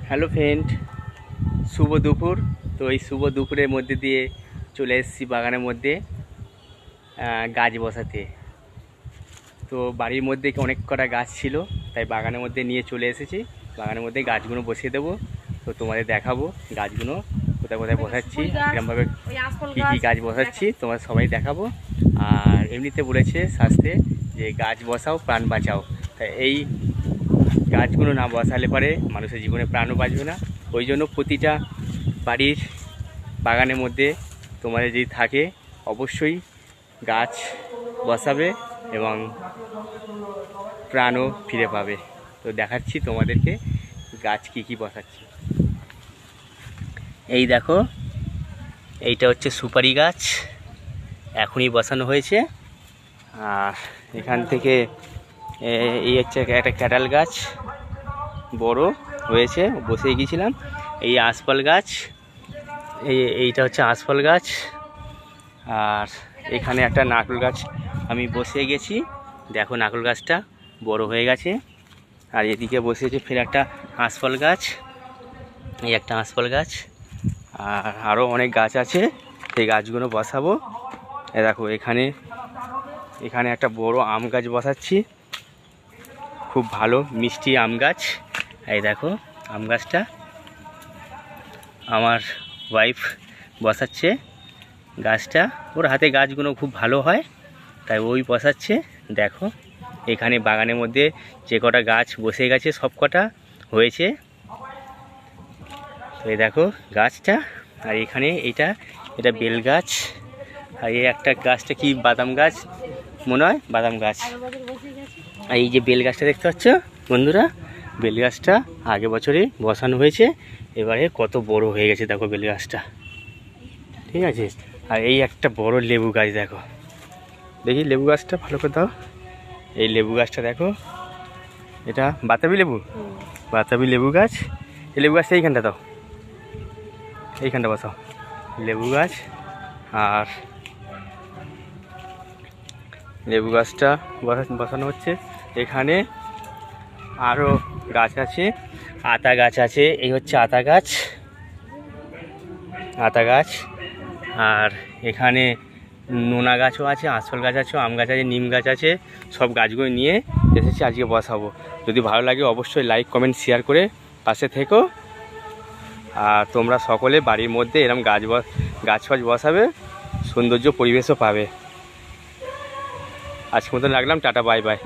Hello friend, শুভ দুপুর। তো এই শুভ দুপুরের মধ্যে দিয়ে চলে এসেছি বাগানের মধ্যে গাছ বসাতে। তো বাড়ির মধ্যে অনেক কটা গাছ ছিল, তাই বাগানের মধ্যে নিয়ে চলে এসেছি। বাগানের মধ্যে গাছগুলো বসিয়ে দেবো। তো তোমাদের দেখাবো গাছগুলো কোথায় কোথায় বসাচ্ছি, কিরমভাবে কী কী গাছ বসাচ্ছি তোমার সবাই দেখাবো। আর এমনিতে বলেছে শাস্ত্রে যে গাছ বসাও প্রাণ বাঁচাও। তাই এই গাছগুলো না বসালে পরে মানুষের জীবনে প্রাণও বাঁচবে না। ওই জন্য প্রতিটা বাড়ির বাগানের মধ্যে তোমাদের যদি থাকে অবশ্যই গাছ বসাবে এবং প্রাণও ফিরে পাবে। তো দেখাচ্ছি তোমাদেরকে গাছ কি কি বসাচ্ছি। এই দেখো, এইটা হচ্ছে সুপারি গাছ, এখনই বসানো হয়েছে। আর এখান থেকে এই হচ্ছে একটা ক্যাটাল গাছ, বড় হয়েছে, বসে গিয়েছিলাম। এই আশফল গাছ, এইটা হচ্ছে আশফল গাছ। আর এখানে একটা নারকেল গাছ আমি বসে গেছি, দেখো নারকেল গাছটা বড় হয়ে গেছে। আর এদিকে বসেছে ফের একটা আশফল গাছ, এই একটা আশফল গাছ। আর আরও অনেক গাছ আছে, সেই গাছগুলো বসাবো। এ দেখো এখানে একটা বড় আম গাছ বসাচ্ছি, খুব ভালো মিষ্টি আম গাছ। এই দেখো আম গাছটা আমার ওয়াইফ বসাচ্ছে গাছটা, ওর হাতে গাছগুলো খুব ভালো হয় তাই ওই বসাচ্ছে। দেখো এখানে বাগানের মধ্যে যে কটা গাছ বসে গেছে সব কটা হয়েছে। তো এই দেখো গাছটা। আর এখানে এটা বেল গাছ। আর এই একটা গাছটা কি বাদাম গাছ মনে হয়, বাদাম গাছ। আর এই যে বেল গাছটা দেখতে পাচ্ছ বন্ধুরা, বেল গাছটা আগের বছরে বসানো হয়েছে, এবারে কত বড় হয়ে গেছে দেখো বেল গাছটা, ঠিক আছে। আর এই একটা বড় লেবু গাছ, দেখো দেখি লেবু গাছটা ভালো করে দাও। এই লেবু গাছটা দেখো, এটা বাতাবি লেবু গাছ। এই লেবু গাছটা এইখানটা দাও, এইখানটা বসাও লেবু গাছ। আর লেবু গাছটা বসানো হচ্ছে। এখানে আরও গাছ আছে, আতা গাছ আছে, এই হচ্ছে আতা গাছ। আর এখানে নোনা গাছও আছে, আঁশফল গাছ আছে, আম গাছ আছে, নিম গাছ আছে। সব গাছগুলো নিয়ে এসেছি, আজকে বসাবো। যদি ভালো লাগে অবশ্যই লাইক কমেন্ট শেয়ার করে পাশে থেকো। আর তোমরা সকলে বাড়ির মধ্যে এরকম গাছ বসাবে, সৌন্দর্য পরিবেশও পাবে। আজকের মতন রাখলাম, টাটা বাই বাই।